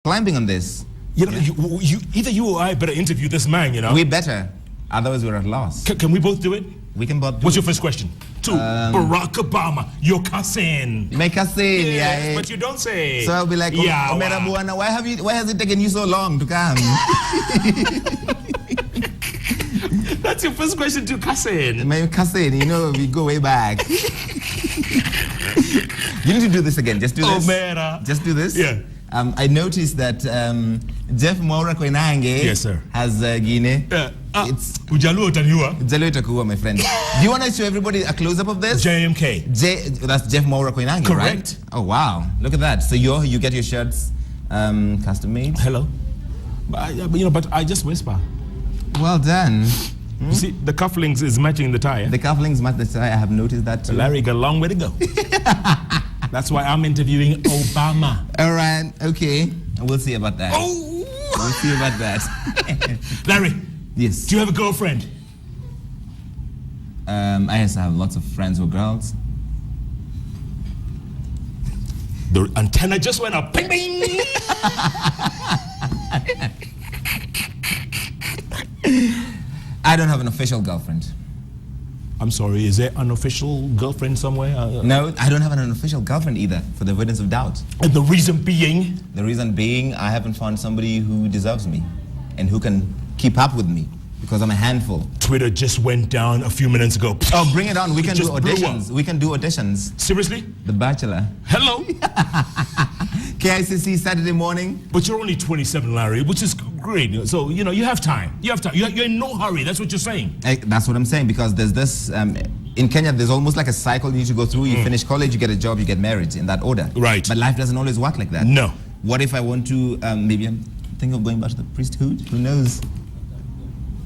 climbing on this. You know, either you or I better interview this man, you know. We better. Otherwise, we're at loss. Can we both do it? We can both do What's it. your first question? To Barack Obama, your cousin. My cousin, yeah. But you don't say. So I'll be like, yeah, Madowo, why has it taken you so long to come? That's your first question to cousin. My cousin, you know, we go way back. You need to do this again. Just do this. Oh, man. Just do this. Yeah. I noticed that Jeff Koinange yes, sir. has Guinea. It's Ujalo Taniwa. Ujalo Takuwa, my friend. Do you want to show everybody a close-up of this? JMK. That's Jeff Koinange, correct. Right? Oh, wow. Look at that. So you get your shirts custom made? Hello. But I just whisper. Well done. You see, the cufflinks is matching the tie. The cufflinks match the tie. I have noticed that too. Larry got a long way to go. That's why I'm interviewing Obama. All right, okay. We'll see about that. Oh! We'll see about that. Larry. Yes. Do you have a girlfriend? I have lots of friends who are girls. The antenna just went up. Bing, bing. I don't have an official girlfriend. I'm sorry, is there an official girlfriend somewhere? No, I don't have an official girlfriend either, for the avoidance of doubt. And the reason being? The reason being, I haven't found somebody who deserves me and who can keep up with me, because I'm a handful. Twitter just went down a few minutes ago. Oh, bring it on. We can do auditions. We can do auditions. Seriously? The Bachelor. Hello? KICC Saturday morning. But you're only 27, Larry, which is great. So, you know, you have time. You have time. You're in no hurry. That's what you're saying. That's what I'm saying, because there's this, in Kenya, there's almost like a cycle you need to go through. You finish college, you get a job, you get married, in that order. Right. But life doesn't always work like that. No. What if I want to, maybe I'm thinking of going back to the priesthood? Who knows?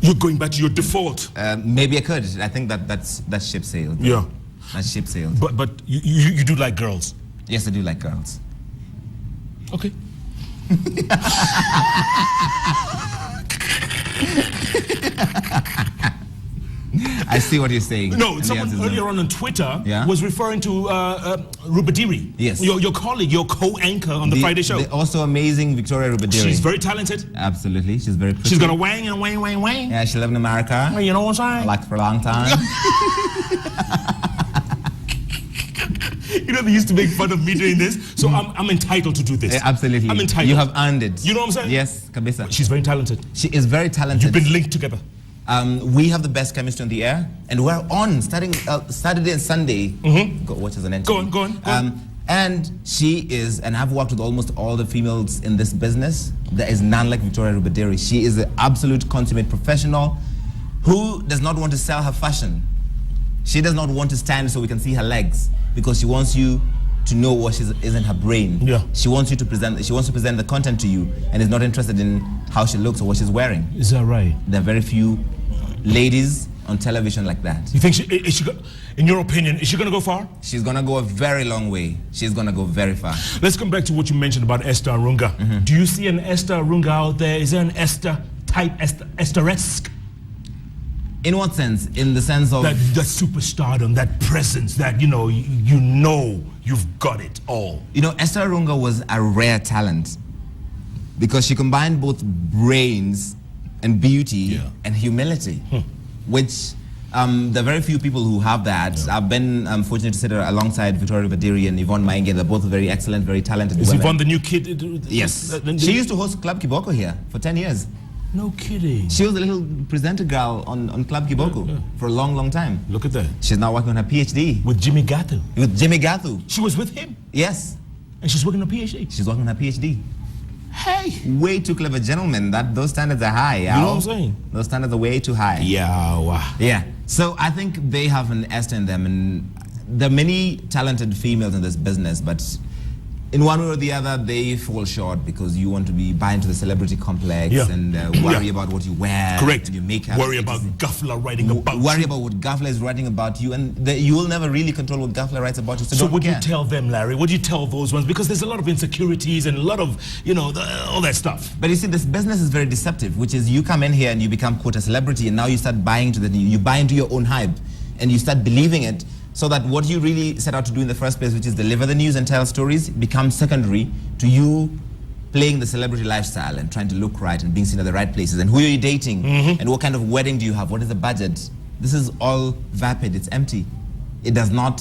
You're going back to your default. Maybe I could. I think that's ship sailed. Yeah. That's ship sailed. But you do like girls? Yes, I do like girls. Okay. I see what you're saying. No, someone earlier on Twitter was referring to Rubadiri. Yes. Your colleague, your co-anchor on the Friday show. The also amazing Victoria Rubadiri. She's very talented. Absolutely. She's very pretty. She's got a wang and wang, wang, wang. Yeah, she lived in America. Well, you know what I'm saying? I liked for a long time. You know, they used to make fun of me doing this, so I'm entitled to do this. Absolutely. I'm entitled. You have earned it. You know what I'm saying? Yes, Kabisa. She's very talented. She is very talented. You've been linked together. We have the best chemistry on the air, and we're on starting Saturday and Sunday. Go watch us on NTV. Go on. And she is, and I've worked with almost all the females in this business. There is none like Victoria Rubadiri. She is an absolute consummate professional who does not want to sell her fashion. She does not want to stand so we can see her legs, because she wants you to know what is in her brain. Yeah. She wants you to present. She wants to present the content to you, and is not interested in how she looks or what she's wearing. Is that right? There are very few ladies on television like that. You think in your opinion, is she going to go far? She's going to go a very long way. She's going to go very far. Let's come back to what you mentioned about Esther Arunga. Do you see an Esther Arunga out there? Is there an Esther type, Esther-esque? In what sense? In the sense of that superstardom, that presence, that you know you've got it all. You know, Esther Arunga was a rare talent because she combined both brains and beauty and humility, which there are very few people who have that. I've been fortunate to sit alongside Victoria Rubadiri and Yvonne Mainge. They're both very excellent, very talented women. Is Yvonne the new kid? Yes. She used to host Club Kiboko here for 10 years. No kidding. She was a little presenter girl on Club Kiboko for a long, long time. Look at that. She's now working on her PhD. With Jimmy Gathu. With Jimmy Gathu. She was with him? Yes. And she's working on her PhD? She's working on her PhD. Hey. Way too clever gentlemen. Those standards are high. You know what I'm saying? Those standards are way too high. Yeah. Wow. Yeah. So I think they have an Esther in them, and there are many talented females in this business, but in one way or the other, they fall short because you want to buy into the celebrity complex and worry about what you wear. Correct. And your makeup. Worry about Gaffler writing about you. Worry about what Gaffler is writing about you, and you will never really control what Gaffler writes about you. So what do you tell them, Larry? What do you tell those ones? Because there's a lot of insecurities and a lot of, all that stuff. But you see, this business is very deceptive, which is you come in here and you become, quote, a celebrity, and now you start buying into you buy into your own hype, and you start believing it. So that what you really set out to do in the first place, which is deliver the news and tell stories, becomes secondary to you playing the celebrity lifestyle and trying to look right and being seen at the right places. And who are you dating? And what kind of wedding do you have? What is the budget? This is all vapid. It's empty. It's not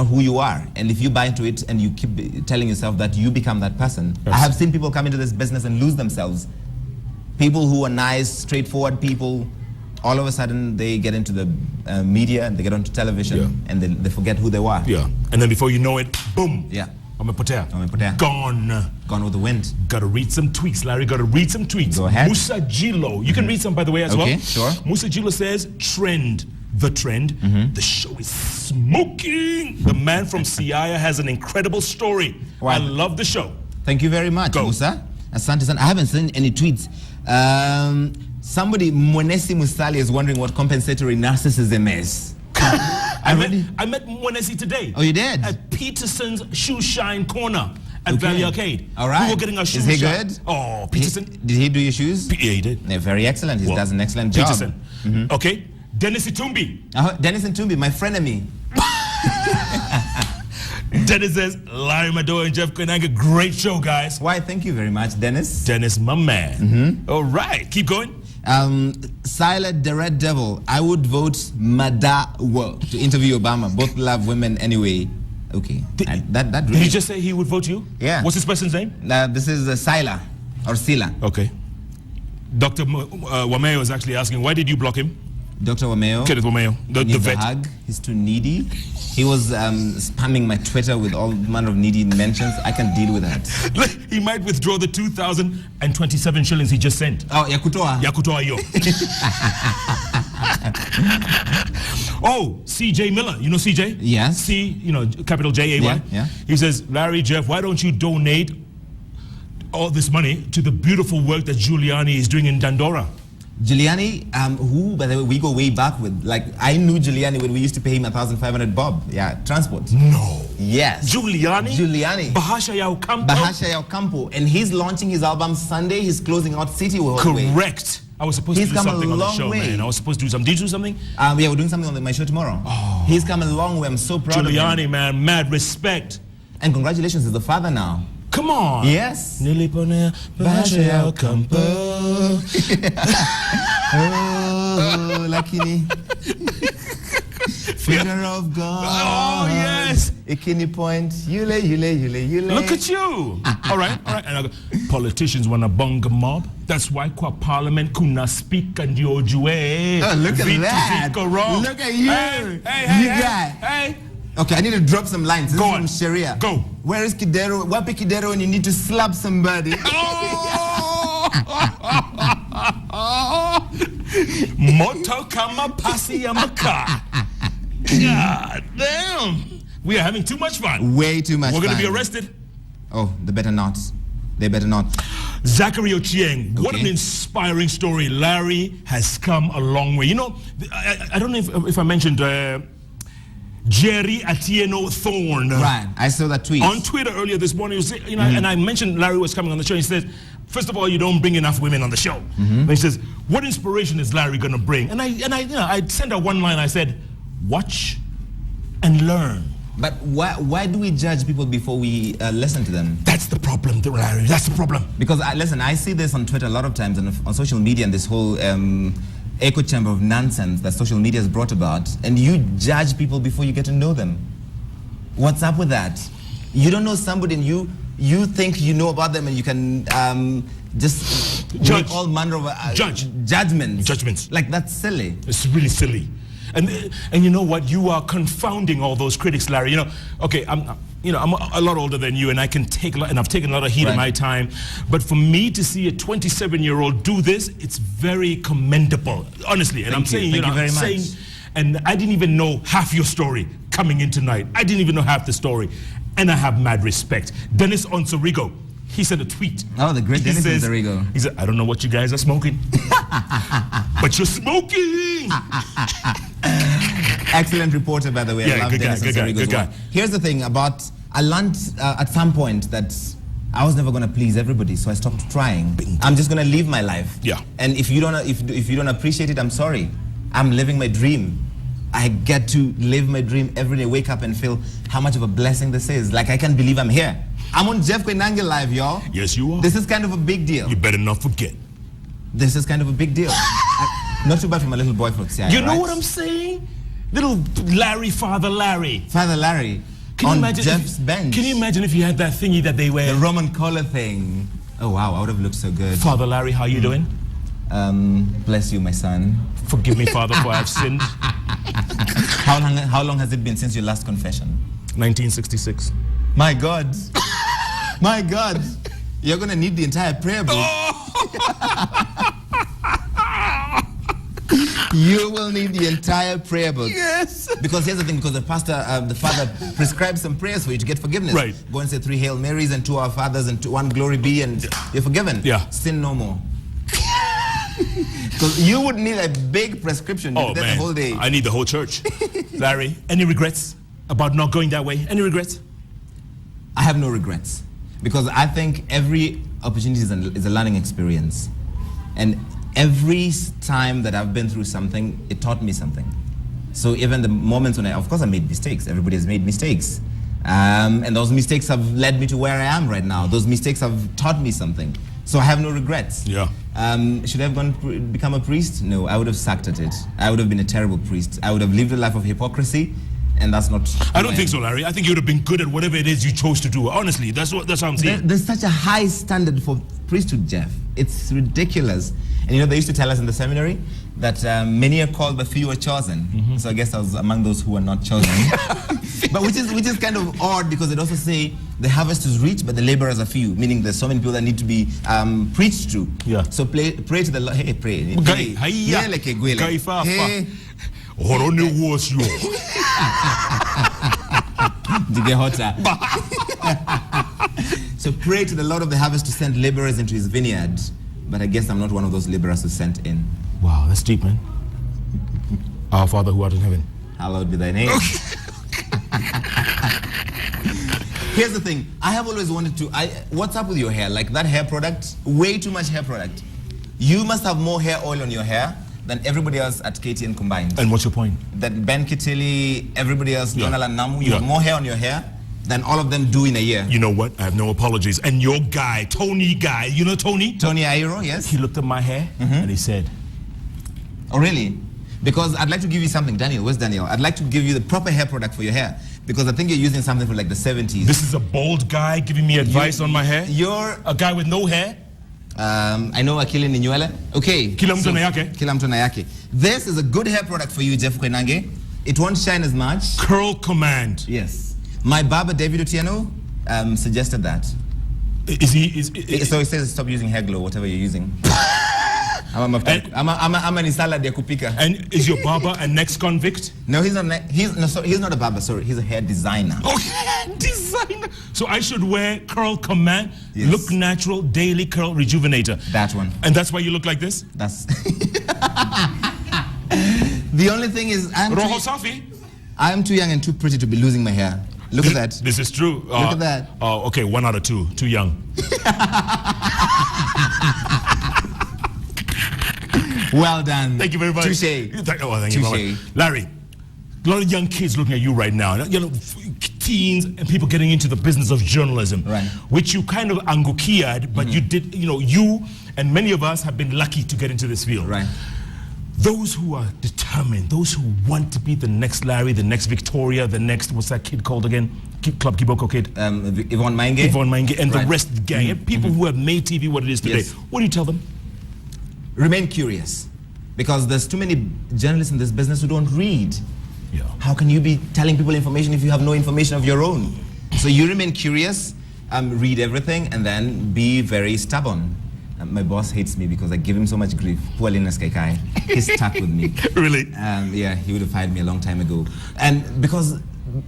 who you are. And if you buy into it and you keep telling yourself that you become that person. Yes. I have seen people come into this business and lose themselves. People who are nice, straightforward people, all of a sudden they get into the media and they get onto television and they forget who they were. Yeah. And then before you know it, boom. Yeah. Gone. Gone with the wind. Gotta read some tweets, Larry. Gotta read some tweets. Go ahead. Musa Gilo. You can read some, by the way, as well. Okay, sure. Musa Gilo says, the trend. The show is smoking. The man from Siaya has an incredible story. Wow. I love the show. Thank you very much, Musa. Asante. I haven't seen any tweets. Somebody, Mwenesi Musali, is wondering what compensatory narcissism is. I met Mwenesi today. Oh, you did? At Peterson's Shoe Shine Corner at Valley Arcade. All right. We were getting our shoes. Is he good? Oh, Peterson. Did he do your shoes? Yeah, he did. They're very excellent. He does an excellent job. Peterson. Okay. Dennis Itumbi. Dennis Itumbi, my frenemy. Dennis says, Larry Madowo and Jeff Koinange, great show, guys. Why, thank you very much, Dennis. Dennis, my man. All right, keep going. Silent the Red Devil, I would vote Madowo to interview Obama. Both love women anyway. Okay. Did he just say he would vote you? Yeah. What's this person's name? This is Sila or Sila. Okay. Dr. Wameo is actually asking, why did you block him? Dr. Wameo. Kenneth Wameo, the vet. Hug. He's too needy. He was spamming my Twitter with all manner of needy mentions. I can deal with that. He might withdraw the 2,027 shillings he just sent. Oh, Yakutoa. Yakutoa yo. Oh, CJ Miller. You know CJ? Yes. Capital J-A-Y. Yeah. He says, Larry, Jeff, why don't you donate all this money to the beautiful work that Giuliani is doing in Dandora? Giuliani, who, by the way, we go way back with. Like, I knew Giuliani when we used to pay him 1,500 bob. Yeah, transport. No. Yes. Giuliani? Bahasha ya Ocampo. And he's launching his album Sunday. He's closing out City World. Correct. I was supposed to do something on the show, man. I was supposed to do something. Did you do something? Yeah, we're doing something on my show tomorrow. Oh. He's come a long way. I'm so proud of him. Giuliani, man, mad respect. And congratulations, he's the father now. Come on. Yes. Oh, lakini. Finger of God. Oh, yes. Ikini point. Yule. Look at you. All right. And politicians want to bung a mob. That's why kwa parliament kuna speak and yojue. Oh, look at that. Look at you. Hey. Okay, I need to drop some lines. This Go is on. from Sharia. Go. Where is Kidero? Wapi Kidero when you need to slap somebody? Moto kama pasi ya maka. God damn. We are having too much fun. Way too much fun. We're going to be arrested. Oh, they better not. They better not. Zachary Ochieng, what an inspiring story. Larry has come a long way. You know, I don't know if I mentioned Jerry Atieno Thorne. Right, I saw that tweet. On Twitter earlier this morning, and I mentioned Larry was coming on the show. He said, first of all, you don't bring enough women on the show. And he says, what inspiration is Larry going to bring? And I sent her one line. I said, watch and learn. But why do we judge people before we listen to them? That's the problem, Larry. That's the problem. Because, listen, I see this on Twitter a lot of times and on social media and this whole echo chamber of nonsense that social media has brought about. And you judge people before you get to know them. What's up with that? You don't know somebody and you think you know about them and you can just judge make all manner of judgments. Like, that's silly. It's really silly. And you know what? You are confounding all those critics, Larry. You know, okay, I'm a lot older than you, and I can take a lot, and I've taken a lot of heat in my time. But for me to see a 27-year-old do this, it's very commendable, honestly. And I'm saying, Thank you very much. And I didn't even know half your story coming in tonight. I didn't even know half the story, and I have mad respect. Dennis Onsorigo, he sent a tweet. Oh, the great Dennis Onsorigo. He said, I don't know what you guys are smoking, but you're smoking. Excellent reporter, by the way. Yeah, I love Dennis Onsorigo's good guy. Here's the thing about, I learned at some point that I was never going to please everybody, so I stopped trying. I'm just going to live my life. Yeah. And if you don't appreciate it, I'm sorry. I'm living my dream. I get to live my dream every day, wake up and feel how much of a blessing this is. Like, I can't believe I'm here. I'm on Jeff Koinange live, y'all. Yes, you are. This is kind of a big deal. You better not forget. This is kind of a big deal. Not too bad for my little boy from CIA, You know right? what I'm saying? Little Larry, Father Larry. Father Larry. Can you imagine Jeff's bench. Can you imagine if you had that thingy that they wear? The Roman collar thing. Oh wow, I would have looked so good. Father Larry, how you doing? Bless you, my son. Forgive me, Father, for I have sinned. How long has it been since your last confession? 1966. My God. My God. You're going to need the entire prayer book. You will need the entire prayer book. Yes. Because here's the thing, because the father prescribes some prayers for you to get forgiveness. Right. Go and say 3 Hail Marys and 2 Our Fathers and 1 Glory Be and you're forgiven. Yeah. Sin no more. Because you would need a big prescription. Oh, man. The whole day. I need the whole church. Larry, any regrets about not going that way? Any regrets? I have no regrets. Because I think every opportunity is a learning experience. And every time that I've been through something, it taught me something. So even the moments when of course I made mistakes. Everybody has made mistakes. And those mistakes have led me to where I am right now. Those mistakes have taught me something. So I have no regrets. Yeah. Should I have become a priest? No, I would have sucked at it. I would have been a terrible priest. I would have lived a life of hypocrisy, and that's not. I don't think so, Larry. I think you would have been good at whatever it is you chose to do. Honestly, that's how I'm seeing. There's such a high standard for priesthood, Jeff. It's ridiculous. And you know, they used to tell us in the seminary that many are called but few are chosen. So I guess I was among those who were not chosen. But which is kind of odd, because it also say the harvest is rich but the laborers are few, meaning there's so many people that need to be preached to. Yeah. So pray to the Lord. Hey, pray. So pray to the Lord of the harvest to send laborers into his vineyard. But I guess I'm not one of those laborers who sent in. Wow, that's deep, man. Our Father who art in heaven. Hallowed be thy name. Here's the thing. I have always wanted to... what's up with your hair? Like that hair product? Way too much hair product. You must have more hair oil on your hair than everybody else at KTN combined. And what's your point? That Ben Kitili, everybody else, Yeah. Donald and Namu, you have more hair on your hair than all of them do in a year. You know what? I have no apologies. And your guy, Tony guy, you know Tony? Tony Airo, yes. He looked at my hair and he said... Oh, really? Because I'd like to give you something. Daniel, where's Daniel? I'd like to give you the proper hair product for your hair. Because I think you're using something from like the 70s. This is a bald guy giving me advice on my hair? You're... A guy with no hair? I know Akili Ninyuele. Okay. Kila mtu na yake. Kila mtu na yake. This is a good hair product for you, Jeff Koinange. It won't shine as much. Curl Command. Yes. My barber, David Otieno, suggested that. So he says stop using hair glow, whatever you're using. I'm an salad ya kupika. And is your barber an ex-convict? No, he's not a barber, sorry. He's a hair designer. Oh, hair designer. So I should wear Curl Command, Yes. Look Natural, Daily Curl Rejuvenator. That one. And that's why you look like this? That's... The only thing is, Roho Safi? I'm too young and too pretty to be losing my hair. Look at that. This is true. Look at that. Oh, okay, 1 out of 2. Too young. Well done. Thank you very much. Touche. Thank you very much. Larry, a lot of young kids looking at you right now. You know, teens and people getting into the business of journalism, right? Which you kind of angukiad, but you did. You know, you and many of us have been lucky to get into this field, right? Those who are determined, those who want to be the next Larry, the next Victoria, the next, what's that kid called again? Club Kiboko kid? Yvonne Mainge. And the rest of the gang. People who have made TV what it is today. Yes. What do you tell them? Remain curious. Because there's too many journalists in this business who don't read. Yeah. How can you be telling people information if you have no information of your own? So you remain curious, read everything, and then be very stubborn. My boss hates me because I give him so much grief. Poor Linus Kaikai. He's stuck with me. Really? Yeah, he would have fired me a long time ago. And because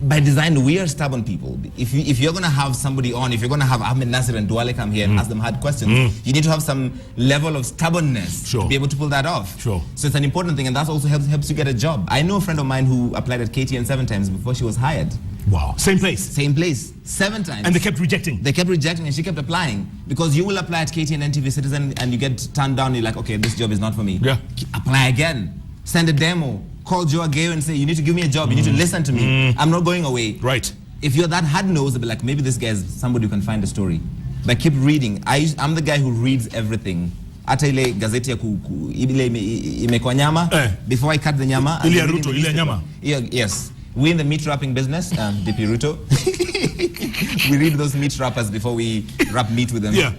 by design, we are stubborn people. If you're going to have somebody on, if you're going to have Ahmed Nasir and Duale come here and ask them hard questions, you need to have some level of stubbornness to be able to pull that off. Sure. So it's an important thing, and that also helps you get a job. I know a friend of mine who applied at KTN 7 times before she was hired. Wow. Same place? Same place. 7 times. And they kept rejecting? They kept rejecting, and she kept applying. Because you will apply at KTN and TV Citizen, and you get turned down, you're like, okay, this job is not for me. Yeah. Apply again. Send a demo. Call Joe Agayo and say, you need to give me a job. You need to listen to me. I'm not going away. Right. If you're that hard-nosed, they'll be like, maybe this guy is somebody who can find a story. But keep reading. I'm the guy who reads everything. Hata ile gazeti ya ile imekwa nyama, before I cut the nyama. Ile Ruto, ile nyama. Yes. We in the meat wrapping business, DP Ruto. We read those meat wrappers before we wrap meat with them. Yeah.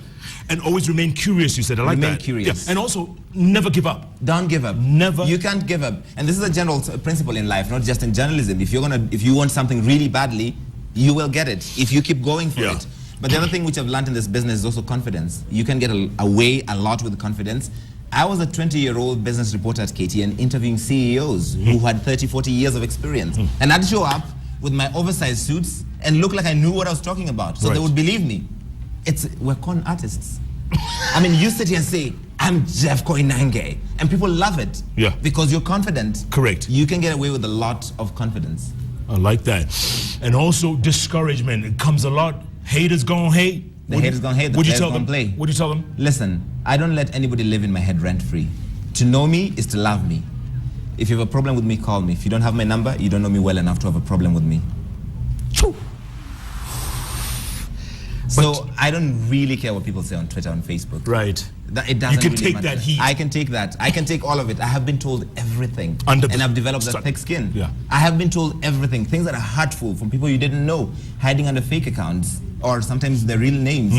And always remain curious, you said. I like that. Remain curious. Yeah. And also, never give up. Don't give up. Never. You can't give up. And this is a general principle in life, not just in journalism. If you want something really badly, you will get it if you keep going for it. But the other thing which I've learned in this business is also confidence. You can get away a lot with confidence. I was a 20-year-old business reporter at KTN interviewing CEOs who had 30, 40 years of experience. And I'd show up with my oversized suits and look like I knew what I was talking about. So they would believe me. We're con artists. I mean, you sit here and say, I'm Jeff Koinange. And people love it. Yeah. Because you're confident. Correct. You can get away with a lot of confidence. I like that. And also discouragement. It comes a lot. Haters gonna hate. The haters gonna hate. The players gonna play. What do you tell them? Listen, I don't let anybody live in my head rent-free. To know me is to love me. If you have a problem with me, call me. If you don't have my number, you don't know me well enough to have a problem with me. Choo. So I don't really care what people say on Twitter, on Facebook. Right. It doesn't you can really take matter. that heat. I can take that. I can take all of it. I have been told everything. And I've developed that thick skin. Yeah. I have been told everything. Things that are hurtful from people you didn't know, hiding under fake accounts, or sometimes their real names.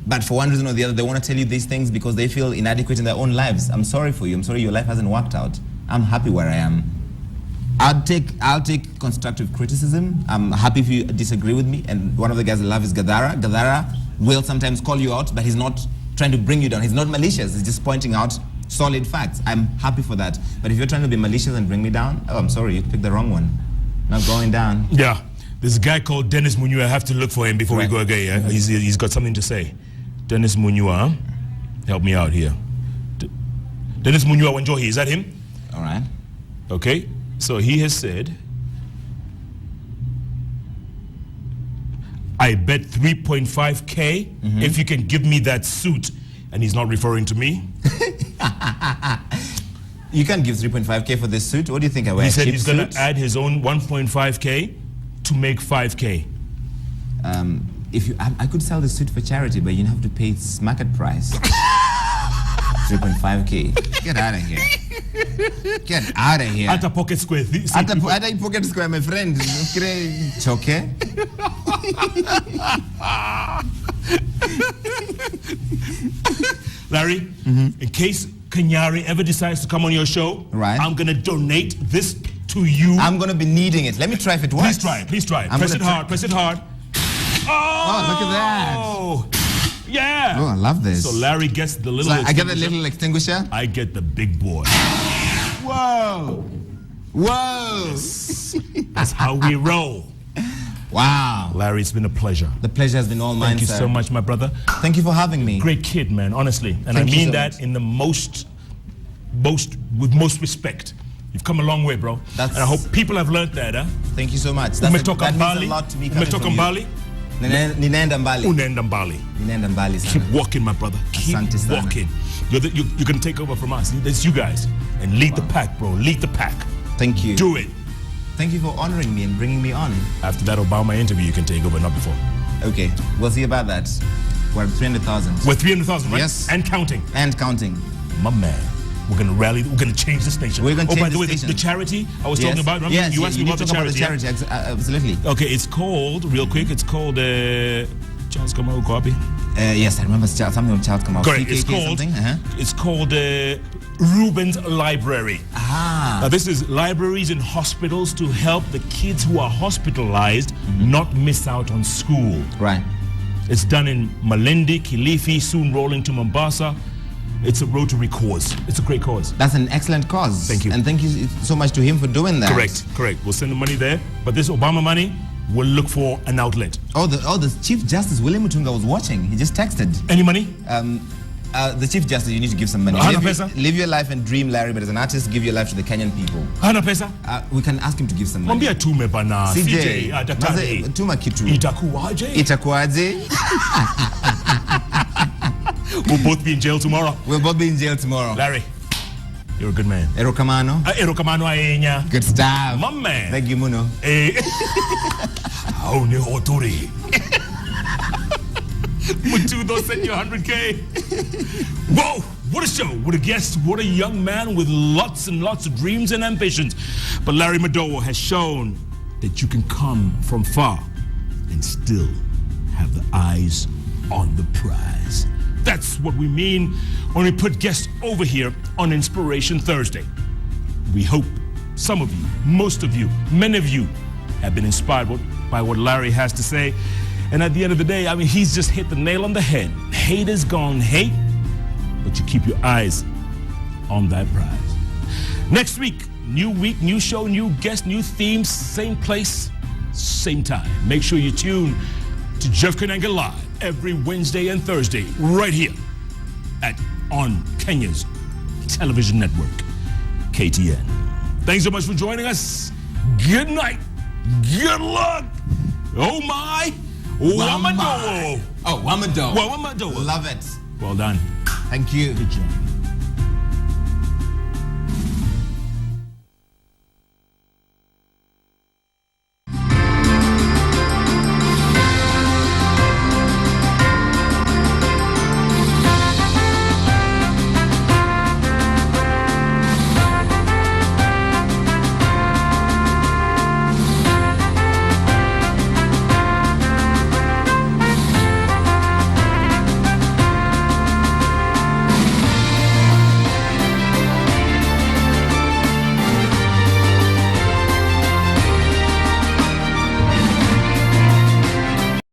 But for one reason or the other, they want to tell you these things because they feel inadequate in their own lives. I'm sorry for you. I'm sorry your life hasn't worked out. I'm happy where I am. I'll take constructive criticism. I'm happy if you disagree with me. And one of the guys I love is Gadara. Gadara will sometimes call you out, but he's not trying to bring you down. He's not malicious. He's just pointing out solid facts. I'm happy for that. But if you're trying to be malicious and bring me down, oh, I'm sorry, you picked the wrong one. Not going down. Yeah. There's a guy called Dennis Munyua. I have to look for him before we go again. Yeah? He's got something to say. Dennis Munyua, help me out here. Dennis Munyua Wanjohi, is that him? All right. Okay. So he has said, I bet 3.5K if you can give me that suit. And he's not referring to me. You can't give 3.5K for this suit. What do you think I wear? He said he's going to add his own 1.5K to make 5K. I could sell the suit for charity, but you have to pay its market price. 3.5K. Get out of here. Get out of here. At a pocket square. At a pocket square, my friend. Choke. Larry, in case Kanyari ever decides to come on your show, I'm going to donate this to you. I'm going to be needing it. Let me try if it works. Please try. Press it hard. Oh, look at that. Yeah. Oh, I love this. So Larry gets the little I get the little extinguisher. I get the big boy. Whoa. Yes. That's how we roll. Wow. Larry, it's been a pleasure. The pleasure has been all mine, Thank you so much, my brother. Thank you for having me. Great kid, man, honestly. And I mean that in the most with most respect. You've come a long way, bro. And I hope people have learned that, huh? Thank you so much. That means a lot to me coming from you. Ninaenda mbali. Keep walking, my brother. Keep walking. You're going to take over from us. That's you guys. And lead the pack, bro. Lead the pack. Thank you. Do it. Thank you for honoring me and bringing me on. After that Obama interview, you can take over, not before. Okay. We'll see about that. We're at 300,000. We're 300,000, right? Yes. And counting. And counting. My man. We're going to rally. We're going to change this nation. We're going to change by the way, nation. The charity I was talking about. Remember? Yes, you asked me about the charity. Absolutely. Okay, it's called, real quick, it's called Charles Kamau Kwabi. Yes, I remember something with Charles Kamau. Correct. It's called Reuben's Library. Now, this is libraries in hospitals to help the kids who are hospitalized not miss out on school. Right. It's done in Malindi, Kilifi, soon rolling to Mombasa. It's a Rotary cause. It's a great cause. That's an excellent cause. Thank you. And thank you so much to him for doing that. Correct. We'll send the money there. But this Obama money, we'll look for an outlet. The Chief Justice, William Mutunga, was watching. He just texted. Any money? The Chief Justice, you need to give some money. Live your life and dream, Larry, but as an artist, give your life to the Kenyan people. Hana pesa? We can ask him to give some money. Mwambia tume bana. CJ, tuma kitu. Itakuwaje? We'll both be in jail tomorrow. We'll both be in jail tomorrow. Larry, You're a good man. Erokamano. Erokamano aenya. Good stuff. My man. Thank you, Muno. How ne hotori. Matudo sent you 100K. Whoa, what a show, what a guest, what a young man with lots and lots of dreams and ambitions. But Larry Madowo has shown that you can come from far and still have the eyes on the prize. That's what we mean when we put guests over here on Inspiration Thursday. We hope some of you, most of you, many of you have been inspired by what Larry has to say. And at the end of the day, I mean, he's just hit the nail on the head. Hate is gone hate, but you keep your eyes on that prize. Next week, new show, new guest, new themes, same place, same time. Make sure you tune to Jeff Koinange Live every Wednesday and Thursday right here on Kenya's television network, KTN. Thanks so much for joining us. Good night. Good luck. Oh my. Wamadowo. Oh, Wamadowo. Wamadowo. Love it. Well done. Thank you. Good job.